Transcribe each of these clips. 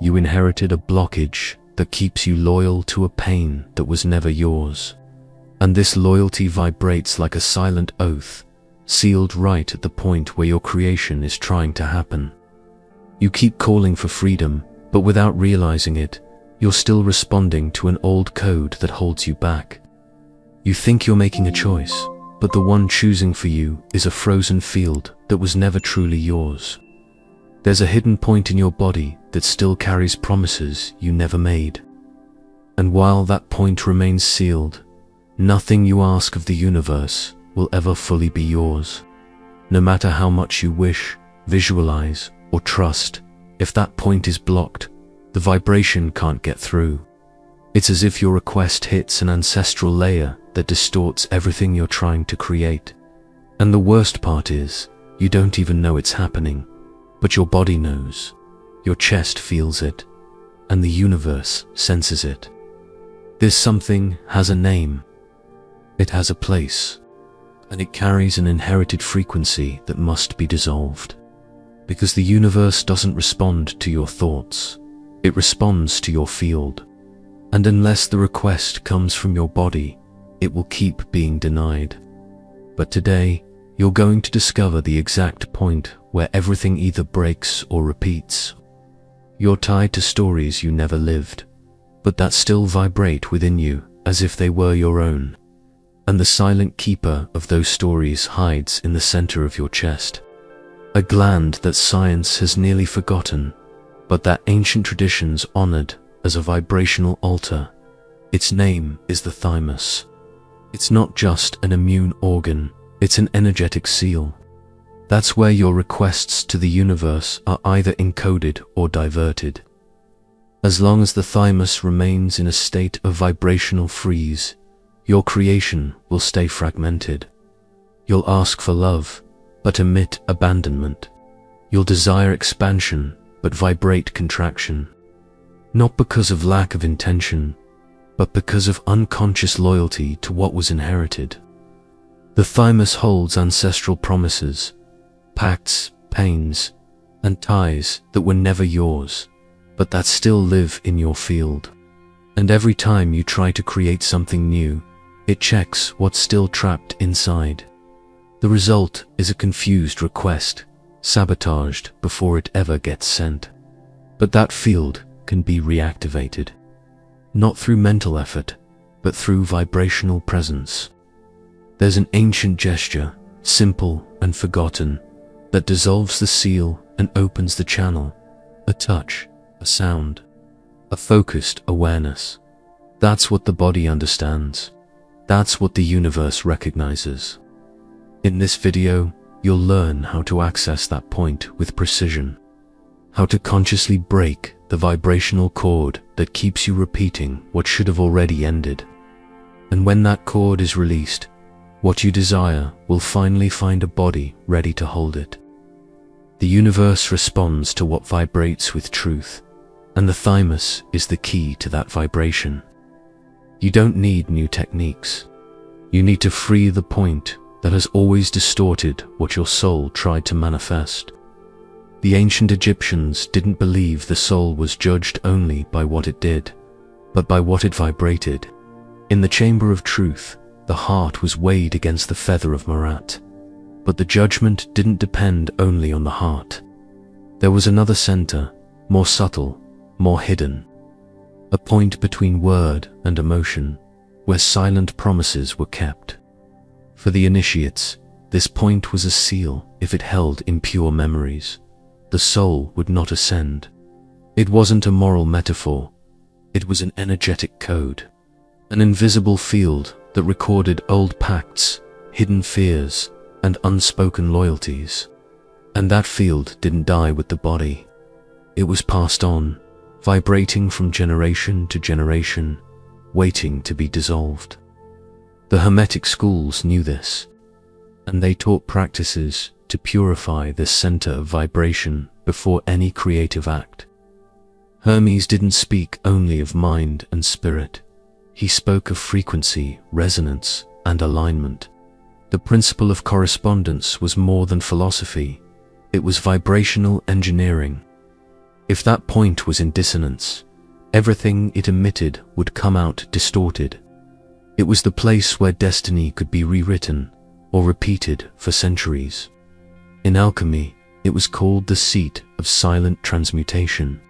You inherited a blockage that keeps you loyal to a pain that was never yours. And this loyalty vibrates like a silent oath, sealed right at the point where your creation is trying to happen. You keep calling for freedom, but without realizing it, you're still responding to an old code that holds you back. You think you're making a choice, but the one choosing for you is a frozen field that was never truly yours. There's a hidden point in your body that still carries promises you never made. And while that point remains sealed, nothing you ask of the universe will ever fully be yours. No matter how much you wish, visualize, or trust, if that point is blocked, the vibration can't get through. It's as if your request hits an ancestral layer that distorts everything you're trying to create. And the worst part is, you don't even know it's happening, but your body knows, your chest feels it, and the universe senses it. This something has a name, it has a place, and it carries an inherited frequency that must be dissolved. Because the universe doesn't respond to your thoughts, it responds to your field. And unless the request comes from your body, it will keep being denied. But today, you're going to discover the exact point where everything either breaks or repeats. You're tied to stories you never lived, but that still vibrate within you as if they were your own. And the silent keeper of those stories hides in the center of your chest. A gland that science has nearly forgotten, but that ancient traditions honored as a vibrational altar. Its name is the thymus. It's not just an immune organ, it's an energetic seal. That's where your requests to the universe are either encoded or diverted. As long as the thymus remains in a state of vibrational freeze, your creation will stay fragmented. You'll ask for love, but emit abandonment. You'll desire expansion, but vibrate contraction. Not because of lack of intention, but because of unconscious loyalty to what was inherited. The thymus holds ancestral promises, pacts, pains, and ties that were never yours, but that still live in your field. And every time you try to create something new, it checks what's still trapped inside. The result is a confused request, sabotaged before it ever gets sent. But that field can be reactivated, not through mental effort, but through vibrational presence. There's an ancient gesture, simple and forgotten, that dissolves the seal and opens the channel. A touch, a sound, a focused awareness. That's what the body understands. That's what the universe recognizes. In this video, you'll learn how to access that point with precision, how to consciously break the vibrational cord that keeps you repeating what should have already ended. And when that cord is released, what you desire will finally find a body ready to hold it. The universe responds to what vibrates with truth, and the thymus is the key to that vibration. You don't need new techniques. You need to free the point that has always distorted what your soul tried to manifest. The ancient Egyptians didn't believe the soul was judged only by what it did, but by what it vibrated. In the chamber of truth, the heart was weighed against the feather of Marat. But the judgment didn't depend only on the heart. There was another center, more subtle, more hidden. A point between word and emotion, where silent promises were kept. For the initiates, this point was a seal. If it held impure memories, the soul would not ascend. It wasn't a moral metaphor. It was an energetic code. An invisible field that recorded old pacts, hidden fears, and unspoken loyalties. And that field didn't die with the body. It was passed on, vibrating from generation to generation, waiting to be dissolved. The Hermetic schools knew this, and they taught practices to purify this center of vibration before any creative act. Hermes didn't speak only of mind and spirit. He spoke of frequency, resonance, and alignment. The principle of correspondence was more than philosophy. It was vibrational engineering. If that point was in dissonance, everything it emitted would come out distorted. It was the place where destiny could be rewritten or repeated for centuries. In alchemy, it was called the seat of silent transmutation.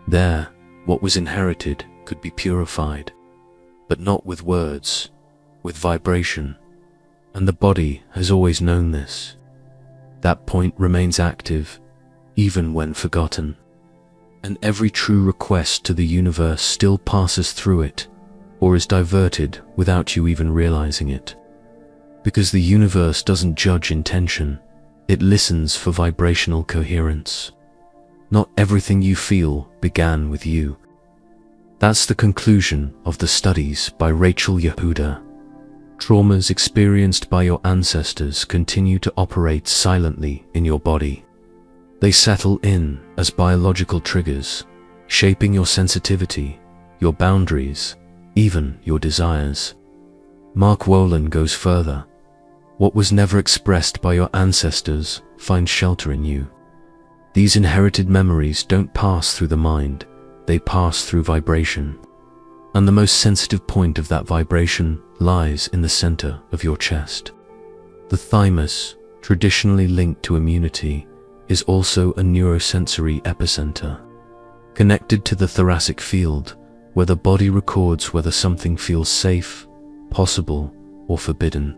There, what was inherited could be purified, but not with words, with vibration. And the body has always known this. That point remains active, even when forgotten. And every true request to the universe still passes through it, or is diverted without you even realizing it. Because the universe doesn't judge intention, it listens for vibrational coherence. Not everything you feel began with you. That's the conclusion of the studies by Rachel Yehuda. Traumas experienced by your ancestors continue to operate silently in your body. They settle in as biological triggers, shaping your sensitivity, your boundaries, even your desires. Mark Wolin goes further. What was never expressed by your ancestors finds shelter in you. These inherited memories don't pass through the mind, they pass through vibration. And the most sensitive point of that vibration lies in the center of your chest. The thymus, traditionally linked to immunity, is also a neurosensory epicenter, connected to the thoracic field, where the body records whether something feels safe, possible, or forbidden.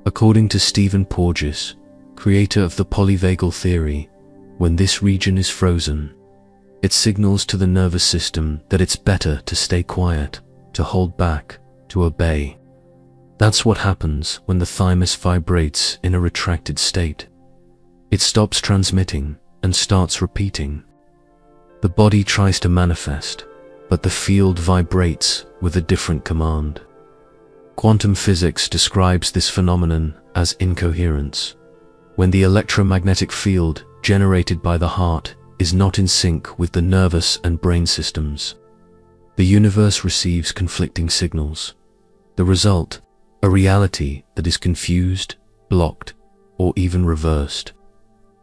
According to Stephen Porges, creator of the polyvagal theory, when this region is frozen, it signals to the nervous system that it's better to stay quiet, to hold back, to obey. That's what happens when the thymus vibrates in a retracted state. It stops transmitting and starts repeating. The body tries to manifest, but the field vibrates with a different command. Quantum physics describes this phenomenon as incoherence, when the electromagnetic field generated by the heart is not in sync with the nervous and brain systems. The universe receives conflicting signals. The result, a reality that is confused, blocked, or even reversed.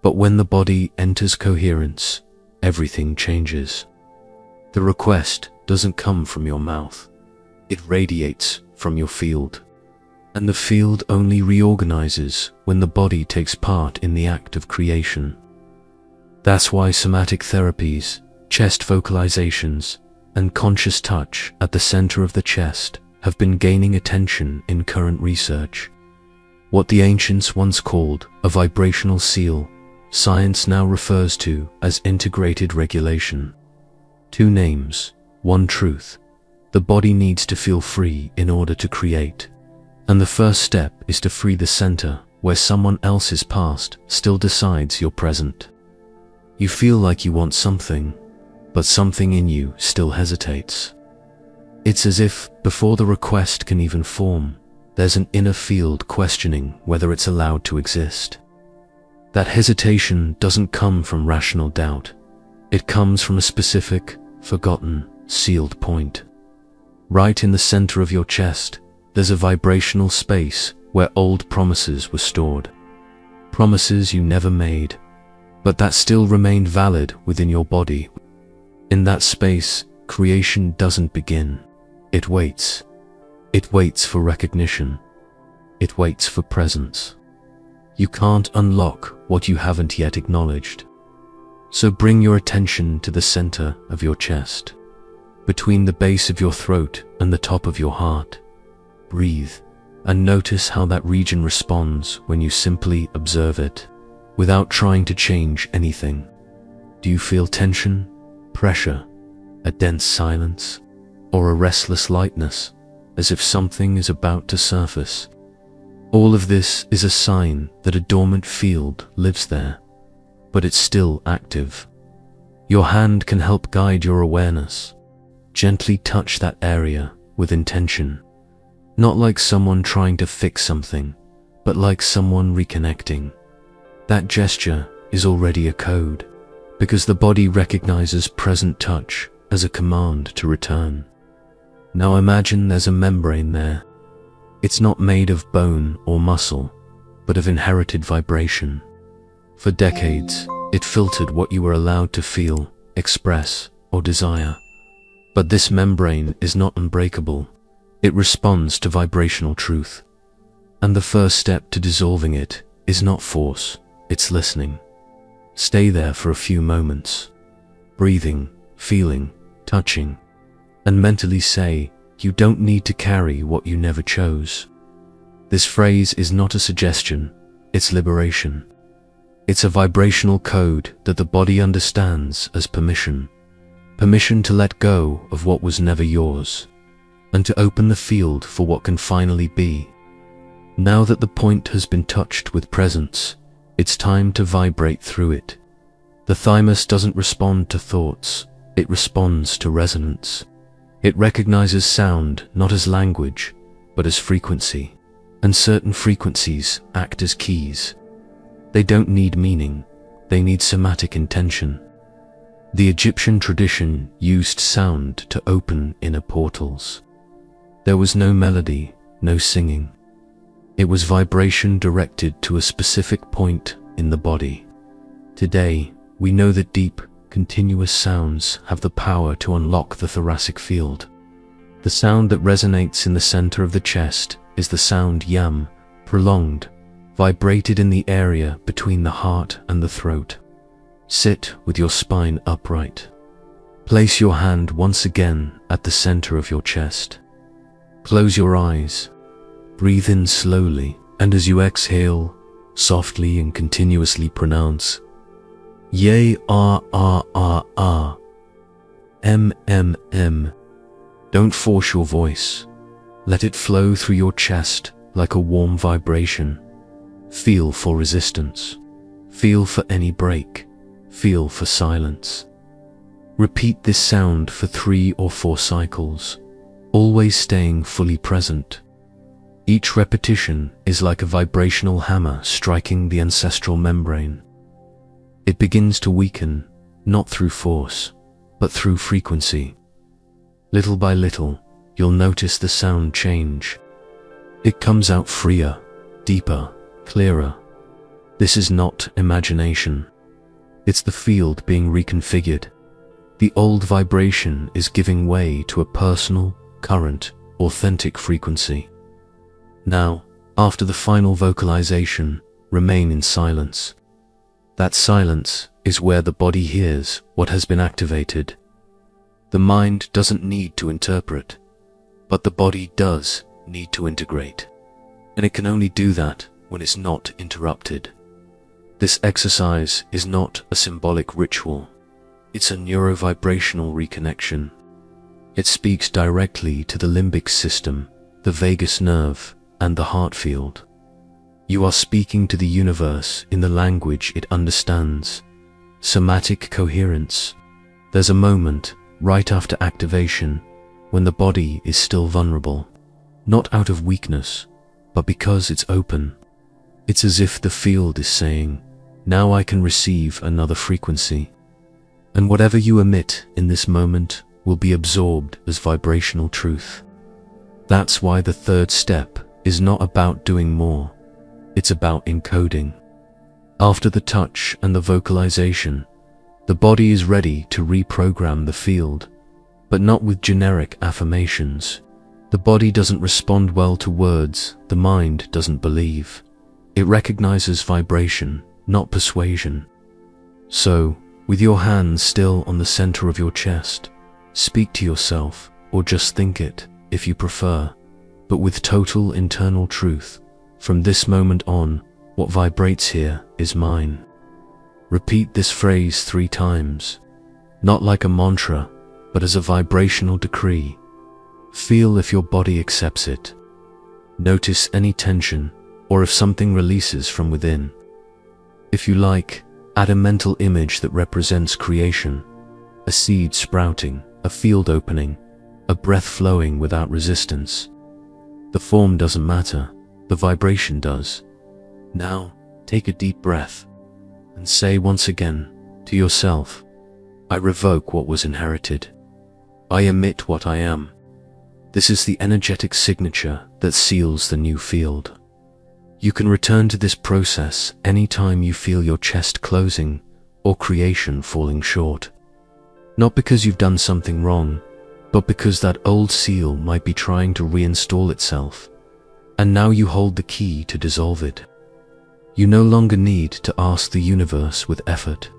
But when the body enters coherence, everything changes. The request doesn't come from your mouth. It radiates from your field. And the field only reorganizes when the body takes part in the act of creation. That's why somatic therapies, chest vocalizations, and conscious touch at the center of the chest have been gaining attention in current research. What the ancients once called a vibrational seal, science now refers to as integrated regulation. Two names, one truth. The body needs to feel free in order to create. And the first step is to free the center where someone else's past still decides your present. You feel like you want something, but something in you still hesitates. It's as if, before the request can even form, there's an inner field questioning whether it's allowed to exist. That hesitation doesn't come from rational doubt. It comes from a specific, forgotten, sealed point. Right in the center of your chest, there's a vibrational space where old promises were stored. Promises you never made, but that still remained valid within your body. In that space, creation doesn't begin. It waits. It waits for recognition. It waits for presence. You can't unlock what you haven't yet acknowledged. So bring your attention to the center of your chest, between the base of your throat and the top of your heart. Breathe and notice how that region responds when you simply observe it, without trying to change anything. Do you feel tension, pressure, a dense silence, or a restless lightness, as if something is about to surface? All of this is a sign that a dormant field lives there, but it's still active. Your hand can help guide your awareness. Gently touch that area with intention, not like someone trying to fix something, but like someone reconnecting. That gesture is already a code, because the body recognizes present touch as a command to return. Now imagine there's a membrane there. It's not made of bone or muscle, but of inherited vibration. For decades, it filtered what you were allowed to feel express, or desire. But this membrane is not unbreakable. It responds to vibrational truth. And the first step to dissolving it is not force, it's listening. Stay there for a few moments, breathing, feeling, touching, and mentally say, "You don't need to carry what you never chose." This phrase is not a suggestion, it's liberation. It's a vibrational code that the body understands as permission. Permission to let go of what was never yours, and to open the field for what can finally be. Now that the point has been touched with presence, it's time to vibrate through it. The thymus doesn't respond to thoughts, it responds to resonance. It recognizes sound not as language, but as frequency. And certain frequencies act as keys. They don't need meaning, they need somatic intention. The Egyptian tradition used sound to open inner portals. There was no melody, no singing. It was vibration directed to a specific point in the body. Today, we know that deep, continuous sounds have the power to unlock the thoracic field. The sound that resonates in the center of the chest is the sound yam, prolonged, vibrated in the area between the heart and the throat. Sit with your spine upright. Place your hand once again at the center of your chest. Close your eyes. Breathe in slowly, and as you exhale, softly and continuously pronounce Ye ah ah ah ah. M M M. Don't force your voice. Let it flow through your chest like a warm vibration. Feel for resistance. Feel for any break. Feel for silence. Repeat this sound for 3 or 4 cycles, always staying fully present. Each repetition is like a vibrational hammer striking the ancestral membrane. It begins to weaken, not through force, but through frequency. Little by little, you'll notice the sound change. It comes out freer, deeper, clearer. This is not imagination. It's the field being reconfigured. The old vibration is giving way to a personal, current, authentic frequency. Now, after the final vocalization, remain in silence. That silence is where the body hears what has been activated. The mind doesn't need to interpret, but the body does need to integrate. And it can only do that when it's not interrupted. This exercise is not a symbolic ritual. It's a neurovibrational reconnection. It speaks directly to the limbic system, the vagus nerve, and the heart field. You are speaking to the universe in the language it understands. Somatic coherence. There's a moment, right after activation, when the body is still vulnerable. Not out of weakness, but because it's open. It's as if the field is saying, now I can receive another frequency. And whatever you emit in this moment will be absorbed as vibrational truth. That's why the third step is not about doing more. It's about encoding. After the touch and the vocalization, the body is ready to reprogram the field, but not with generic affirmations. The body doesn't respond well to words the mind doesn't believe. It recognizes vibration, not persuasion. So, with your hands still on the center of your chest, speak to yourself, or just think it, if you prefer, but with total internal truth. From this moment on, what vibrates here is mine. Repeat this phrase 3 times, not like a mantra, but as a vibrational decree. Feel if your body accepts it. Notice any tension, or if something releases from within. If you like, add a mental image that represents creation, a seed sprouting, a field opening, a breath flowing without resistance. The form doesn't matter, the vibration does. Now, take a deep breath and say once again to yourself, I revoke what was inherited. I emit what I am. This is the energetic signature that seals the new field. You can return to this process anytime you feel your chest closing or creation falling short. Not because you've done something wrong, but because that old seal might be trying to reinstall itself, and now you hold the key to dissolve it. You no longer need to ask the universe with effort.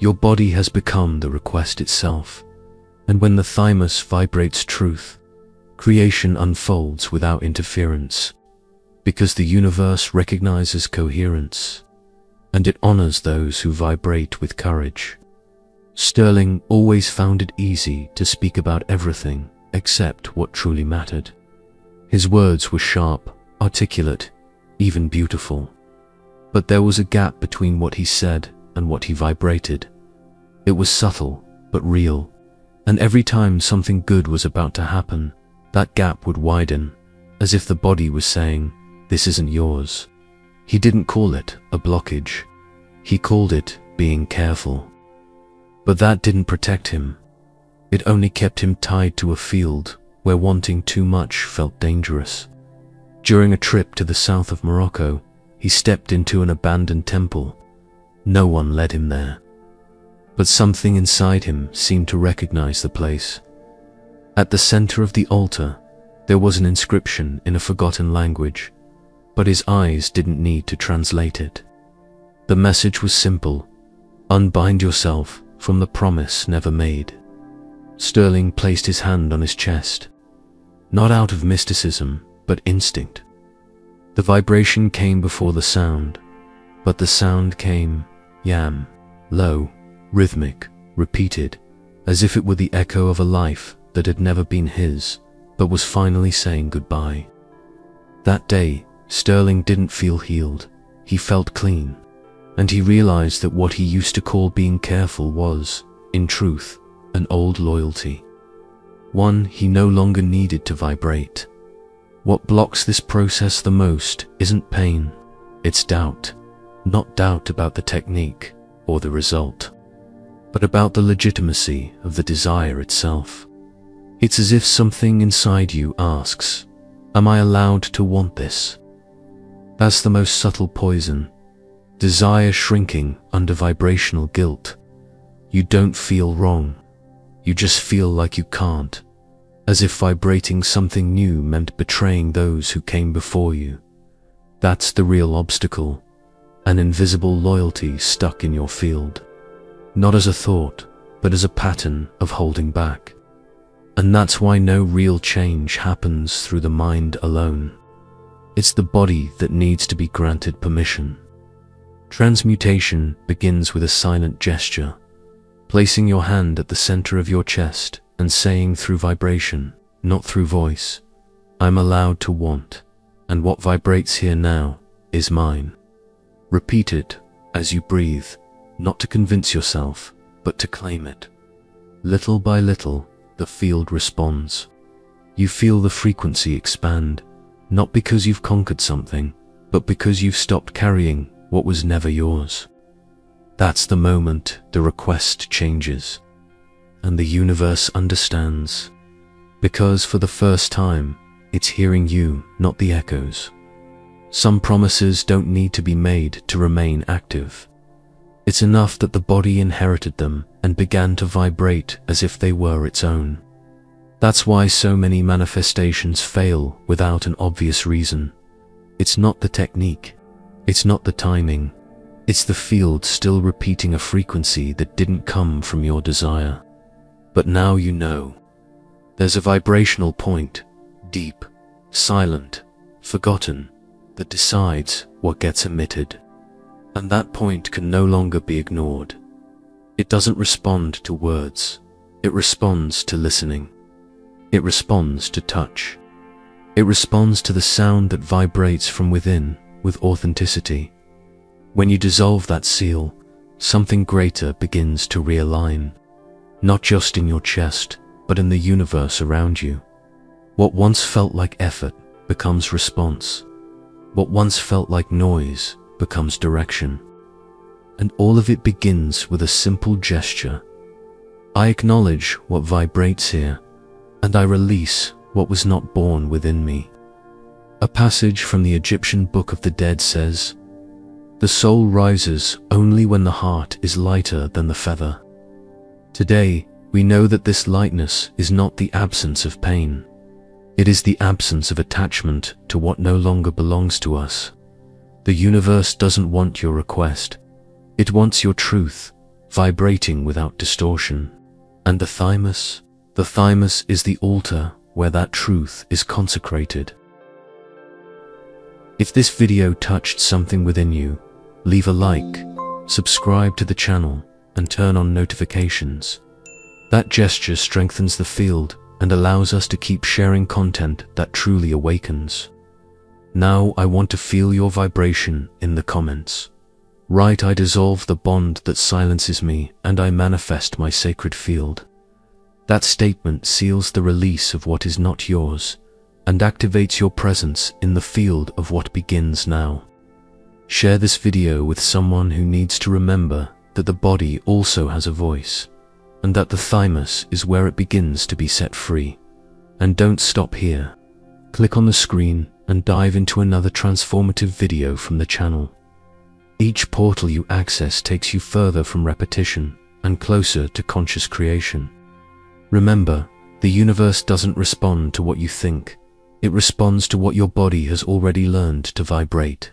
Your body has become the request itself, and when the thymus vibrates truth, creation unfolds without interference, because the universe recognizes coherence, and it honors those who vibrate with courage. Sterling always found it easy to speak about everything except what truly mattered. His words were sharp, articulate, even beautiful. But there was a gap between what he said and what he vibrated. It was subtle, but real, and every time something good was about to happen, that gap would widen, as if the body was saying, "This isn't yours." He didn't call it a blockage. He called it being careful. But that didn't protect him. It only kept him tied to a field where wanting too much felt dangerous. During a trip to the south of Morocco, he stepped into an abandoned temple. No one led him there. But something inside him seemed to recognize the place. At the center of the altar, there was an inscription in a forgotten language, but his eyes didn't need to translate it. The message was simple: unbind yourself from the promise never made. Sterling placed his hand on his chest, not out of mysticism, but instinct. The vibration came before the sound, but the sound came, yam, low, rhythmic, repeated, as if it were the echo of a life that had never been his, but was finally saying goodbye. That day, Sterling didn't feel healed, he felt clean, and he realized that what he used to call being careful was, in truth, an old loyalty. One he no longer needed to vibrate. What blocks this process the most isn't pain, it's doubt. Not doubt about the technique or the result, but about the legitimacy of the desire itself. It's as if something inside you asks, "Am I allowed to want this?" That's the most subtle poison. Desire shrinking under vibrational guilt. You don't feel wrong. You just feel like you can't, as if vibrating something new meant betraying those who came before you. That's the real obstacle, an invisible loyalty stuck in your field. Not as a thought, but as a pattern of holding back. And that's why no real change happens through the mind alone. It's the body that needs to be granted permission. Transmutation begins with a silent gesture, placing your hand at the center of your chest and saying through vibration, not through voice, "I'm allowed to want, and what vibrates here now is mine." Repeat it as you breathe, not to convince yourself, but to claim it. Little by little, the field responds. You feel the frequency expand, not because you've conquered something, but because you've stopped carrying what was never yours. That's the moment the request changes, and the universe understands, because for the first time, it's hearing you, not the echoes. Some promises don't need to be made to remain active. It's enough that the body inherited them and began to vibrate as if they were its own. That's why so many manifestations fail without an obvious reason. It's not the technique. It's not the timing. It's the field still repeating a frequency that didn't come from your desire. But now you know. There's a vibrational point, deep, silent, forgotten, that decides what gets emitted. And that point can no longer be ignored. It doesn't respond to words. It responds to listening. It responds to touch. It responds to the sound that vibrates from within with authenticity. When you dissolve that seal, something greater begins to realign, not just in your chest, but in the universe around you. What once felt like effort becomes response. What once felt like noise becomes direction. And all of it begins with a simple gesture. I acknowledge what vibrates here, and I release what was not born within me. A passage from the Egyptian Book of the Dead says, "The soul rises only when the heart is lighter than the feather." Today, We know that this lightness is not the absence of pain. It is the absence of attachment to what no longer belongs to us. The universe doesn't want your request. It wants your truth, vibrating without distortion. And the thymus? The thymus is the altar where that truth is consecrated. If this video touched something within you, leave a like, subscribe to the channel, and turn on notifications. That gesture strengthens the field and allows us to keep sharing content that truly awakens. Now I want to feel your vibration in the comments. Write, "I dissolve the bond that silences me and I manifest my sacred field." That statement seals the release of what is not yours and activates your presence in the field of what begins now. Share this video with someone who needs to remember that the body also has a voice, and that the thymus is where it begins to be set free. And don't stop here. Click on the screen and dive into another transformative video from the channel. Each portal you access takes you further from repetition and closer to conscious creation. Remember, the universe doesn't respond to what you think. It responds to what your body has already learned to vibrate.